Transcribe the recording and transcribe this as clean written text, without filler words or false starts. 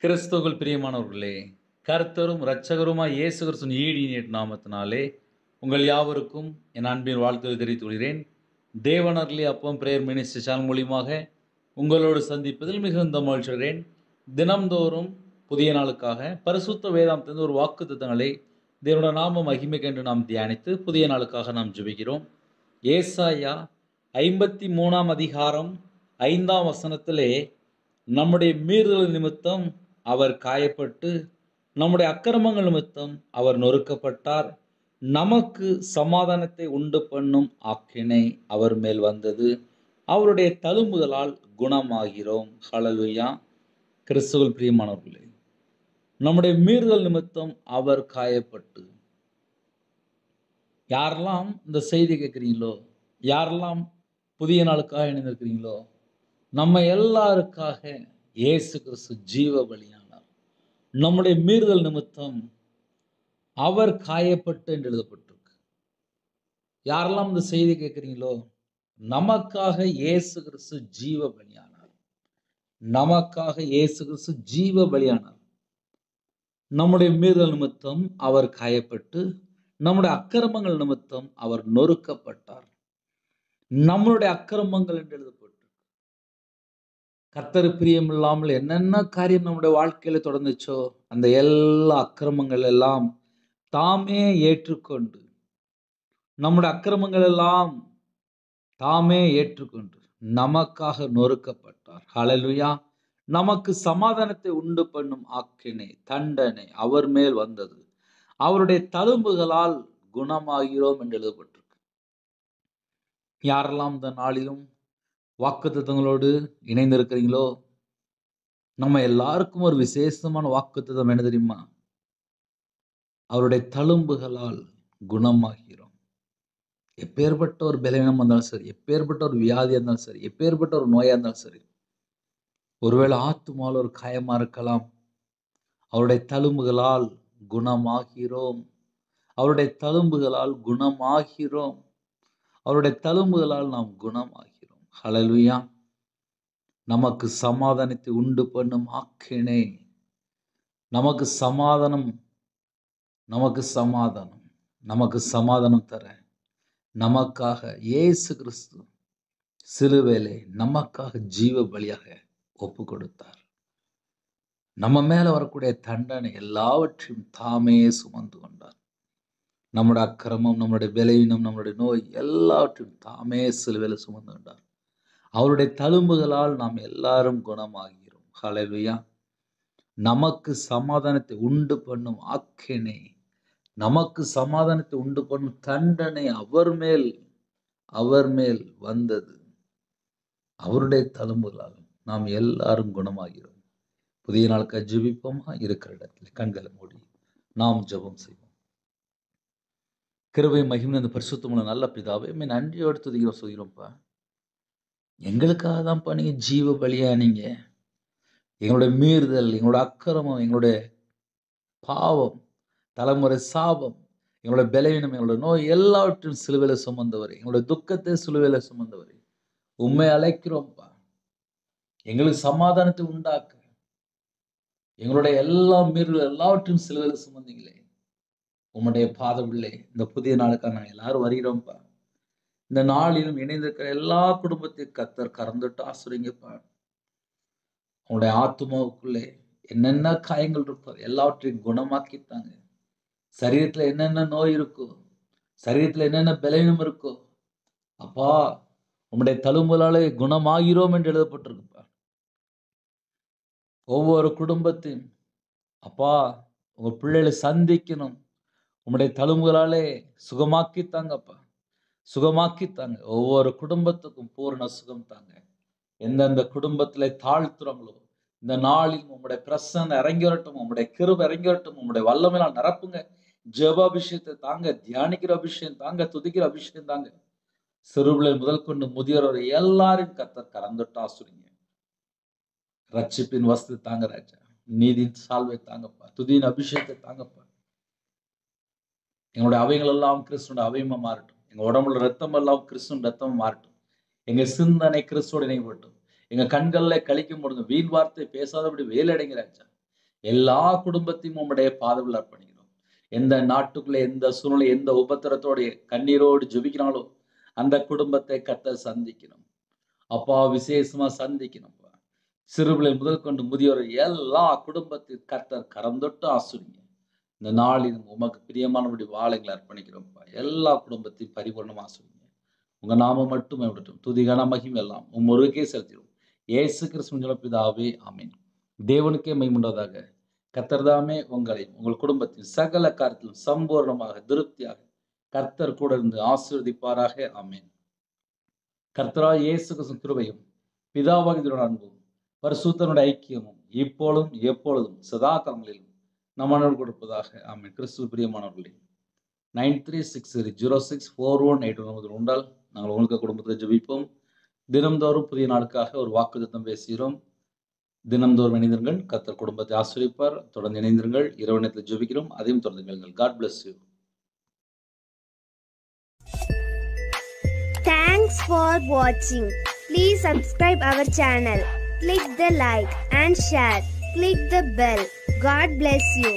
கிறிஸ்துவுக்குள் பிரியமானவர்களே, கர்த்தரும் இரட்சகருமாய் இயேசு கிறிஸ்துவின் ஈடிய நாமத்தினாலே உங்கள் யாவருக்கும் என் அன்பின் வாழ்த்துக்களை தெரிவித்துக் கொள்கிறேன். தேவனர்லி அப்பம் பிரேயர் மினிஸ்ட்ரி சேனல் மூலியமாக உங்களோடு சந்திப்பதில் மிகுந்த மகிழ்ச்சி அடைகிறேன். தினம்தோறும் புதிய நாளுக்காக பரிசுத்த வேதாந்தத்திலிருந்து ஒரு வாக்குத்தத்தங்களை தேவனுடைய நாம மகிமைக்கென்று நாம் தியானித்து புதிய நாளுக்காக நாம் ஜெபிக்கிறோம். ஏசாயா 53ஆம் அதிகாரம் 5ஆம் வசனத்திலே, நம்முடைய மீறுதல் நிமித்தம் அவர் காயப்பட்டு, நம்முடைய அக்கிரமங்கள் நிமித்தம் அவர் நொறுக்கப்பட்டார், நமக்கு சமாதானத்தை உண்டு பண்ணும் ஆக்கினை அவர் மேல் வந்தது, அவருடைய தழும்புகளால் குணமாகிறோம். ஹல்லேலூயா. கிறிஸ்துவுக்குள் பிரியமானவர்களே, நம்முடைய மீறுதல் நிமித்தம் அவர் காயப்பட்டு, யாரெல்லாம் இந்த செய்தி கேட்குறீங்களோ, யாரெல்லாம் புதிய நாளுக்காக இணைந்திருக்கிறீங்களோ, நம்ம எல்லாருக்காக இயேசு கிறிஸ்து ஜீவ பலியானார். நம்முடைய மீறுதல் நிமித்தம் அவர் காயப்பட்டு என்று எழுதப்பட்டிருக்கு. யாரெல்லாம் இந்த செய்தி கேட்குறீங்களோ, நமக்காக இயேசு கிறிஸ்து ஜீவ பலியானார். நமக்காக இயேசு கிறிஸ்து ஜீவ பலியானார். நம்முடைய மீறுதல் நிமித்தம் அவர் காயப்பட்டு, நம்முடைய அக்கிரமங்கள் நிமித்தம் அவர் நொறுக்கப்பட்டார். நம்மளுடைய அக்கிரமங்கள் என்று எழுதப்பட்டிருக்கு. கர்த்தர் பிரியம் இல்லாமல் என்னென்ன காரியம் நம்முடைய வாழ்க்கையில தொடர்ந்துச்சோ, அந்த எல்லா அக்கிரமங்கள் எல்லாம் தாமே ஏற்றுக்கொண்டு, நம்முடைய அக்கிரமங்கள் எல்லாம் தாமே ஏற்றுக்கொண்டு நமக்காக நொறுக்கப்பட்டார். ஹல்லேலூயா. நமக்கு சமாதானத்தை உண்டு பண்ணும் ஆக்கினை, தண்டனை அவர் மேல் வந்தது, அவருடைய தழும்புகளால் குணமாகிறோம் என்று எழுதப்பட்டிருக்கு. யாரெல்லாம் இந்த நாளிலும் வாக்குத்தத்தங்களோடு இணைந்திருக்கிறீங்களோ, நம்ம எல்லாருக்கும் ஒரு விசேஷமான வாக்குத்தத்தம் என்ன தெரியுமா? அவருடைய தழும்புகளால் குணமாகிறோம். எப்பேற்பட்ட ஒரு பலவீனம் வந்தாலும் சரி, எப்பேற்பட்ட ஒரு வியாதியா இருந்தாலும் சரி, எப்பேற்பட்ட ஒரு நோயா இருந்தாலும் சரி, ஒருவேளை ஆத்துமால ஒரு காயமா இருக்கலாம், அவருடைய தழும்புகளால் குணமாகிறோம். அவருடைய தழும்புகளால் குணமாகிறோம். அவருடைய தழும்புகளால் நாம் குணமாகிறோம். ஹல்லேலூயா. நமக்கு சமாதானத்தை உண்டு பண்ணும் ஆக்கினை, நமக்கு சமாதானம், நமக்கு சமாதானம், நமக்கு சமாதானம் தர நமக்காக இயேசு கிறிஸ்து சிலுவையிலே நமக்காக ஜீவ பலியாக ஒப்பு கொடுத்தார். நம்ம மேல வரக்கூடிய தண்டனை எல்லாவற்றையும் தாமே சுமந்து கொண்டார். நம்முடைய அக்கிரமம், நம்முடைய பலவீனம், நம்முடைய நோய் எல்லாவற்றையும் தாமே சிலுவையில சுமந்து கொண்டார். அவருடைய தழும்புகளால் நாம் எல்லாரும் குணமாகிறோம். ஹல்லேலூயா. நமக்கு சமாதானத்தை உண்டு பண்ணும் ஆக்கினை, நமக்கு சமாதானத்தை உண்டு பண்ணும் தண்டனை அவர் மேல் வந்தது. அவருடைய தழும்புகளால் நாம் எல்லாரும் குணமாகிறோம். புதிய நாளுக்கு ஜெபிப்போமா? இருக்கிற இடத்துல கண்களை மூடி நாம் ஜெபம் செய்வோம். கிருபை மகிமை அந்த பரிசுத்தமுள்ள நல்ல பிதாவே, நன்றியோடு துதிக்கிறோம், சொல்கிறோம்ப்பா. எங்களுக்காக தான்ப்பா நீங்க ஜீவ பலியானீங்க. எங்களுடைய மீறுதல், எங்களுடைய அக்கிரமம், எங்களுடைய பாவம், தலைமுறை சாபம், எங்களுடைய பலவீனம், எங்களுடைய நோய் எல்லாவற்றையும் சிலுவையில சுமந்தவர், எங்களுடைய துக்கத்தை சிலுவையில சுமந்தவர். உண்மை அழைக்கிறோம்ப்பா, எங்களுக்கு சமாதானத்தை உண்டாக்க எங்களுடைய எல்லா மீறுதல் எல்லாவற்றையும் சிலுவையில சுமந்தீங்களே, உம்முடைய பாதவில்லை இந்த புதிய நாளுக்காக நாங்கள் எல்லாரும் வருகிறோம்ப்பா. இந்த நாளிலும் இணைந்திருக்கிற எல்லா குடும்பத்தையும் கர்த்தர் கறந்துட்டு ஆசிரியங்கப்பா. உங்களுடைய ஆத்துமாவுக்குள்ளே என்னென்ன காயங்கள் இருக்கோ எல்லாவற்றையும் குணமாக்கித்தாங்க. சரீரத்துல என்னென்ன நோய் இருக்கோ, சரீரத்துல என்னென்ன பலவீனம் இருக்கோ, அப்பா உம்முடைய தழும்புகளாலே குணமாகிறோம் என்று எழுதப்பட்டிருக்குப்பா. ஒவ்வொரு குடும்பத்தையும் அப்பா உங்க பிள்ளைகளை சந்திக்கணும், உம்முடைய தழும்புகளாலே சுகமாக்கித்தாங்கப்பா, சுகமாக்கித்தாங்க. ஒவ்வொரு குடும்பத்துக்கும் பூரண சுகம் தாங்க. எந்தெந்த குடும்பத்திலே தாழ்த்துறாங்களோ இந்த நாளில் உம்முடைய பிரசன்னம் இறங்கி வரட்டும், உம்முடைய கிருபை இறங்கி வரட்டும், உம்முடைய வல்லமையால் நிரப்புங்க. ஜெப அபிஷேகத்தை தாங்க, தியானிக்கிற அபிஷேகம் தாங்க, துதிக்கிற அபிஷேகம் தாங்க. சிறுபிள்ளை முதல் கொண்டு முதியோர் வரை எல்லாரையும் கர்த்தர் கறந்துட்டு ஆசுறீங்க. ரட்சிப்பின் வஸ்து தாங்க ராஜா, நீதியின் சால்வை தாங்கப்பா, துதியின் அபிஷேகத்தை தாங்கப்பா. எங்களுடைய அவைகள் எல்லாம் கிறிஸ்துவோட அவையமா மாறட்டும். எங்க உடம்புல ரத்தம் எல்லாம் கிறிஸ்துவின் ரத்தம் மாறட்டும். எங்க சிந்தனை கிறிஸ்துவோட இணைப்பட்டும். எங்க கண்கள்ல கழிக்க முடியும் வீண் வார்த்தை பேசாதபடி வேலடைங்க ராஜா. எல்லா குடும்பத்தையும் உம்முடைய பாதவில் அர்ப்பணிக்கிறோம். எந்த நாட்டுக்குள்ள எந்த சூழ்நிலை எந்த உபத்திரத்தோடு கண்ணீரோடு ஜெபிக்கிறாங்களோ அந்த குடும்பத்தை கர்த்தர் சந்திக்கணும். அப்பா விசேஷமா சந்திக்கணும். சிறுபிள்ளை முதல் கொண்டு முதியோர் எல்லா குடும்பத்தில் கர்த்தர் கரம் தொட்டு ஆசீர்வதிங்க. இந்த நாளில் உமக்கு பிரியமானபடி வாழைகளை அர்ப்பணிக்கிறோம்ப்பா. எல்லா குடும்பத்தையும் பரிபூர்ணமா ஆசீர்வதிங்க. உங்க நாமம் மட்டுமே விடட்டும். துதிகான மகிமை எல்லாம் ஒருவருக்கே செலுத்திடும். இயேசு கிறிஸ்துவின் பிதாவே ஆமென். தேவனுக்கே மகிமையுண்டாவதாக. கர்த்தர்தாமே உங்களையும் உங்கள் குடும்பத்தின் சகல காரியத்திலும் சம்பூர்ணமாக திருப்தியாக கர்த்தர் கூட இருந்து ஆசீர்வதிப்பாராக. ஆமென். கர்த்தராகிய இயேசு கிறிஸ்துவின் கிருபையும் பிதாவாகிய அன்பும் பரிசுத்தனுடைய ஐக்கியமும் இப்பொழுதும் எப்பொழுதும் சதா காலங்களிலும் நம்மளோடு கொடுப்பதாக. ஆமென். கிறிஸ்துவ பிரியமானவர்களே, 9360064181 உண்டால் நாங்கள் உங்களுக்கு குடும்பத்தில் ஜெபிப்போம். தினம்தோறும் புதிய நாளுக்காக ஒரு வாக்குத்தத்தம் பேசுகிறோம். தினம்தோறும் இணைந்திருங்கள். கர்த்தர் குடும்பத்தை ஆசீர்வதிப்பார். தொடர்ந்து இணைந்திருங்கள். இரவு நேரத்தில் ஜெபிக்கிறோம். அதையும் தொடர்ந்து கேளுங்கள். God bless you. Thanks for watching. Please subscribe our channel. Click the like and share. Click the bell. God bless you.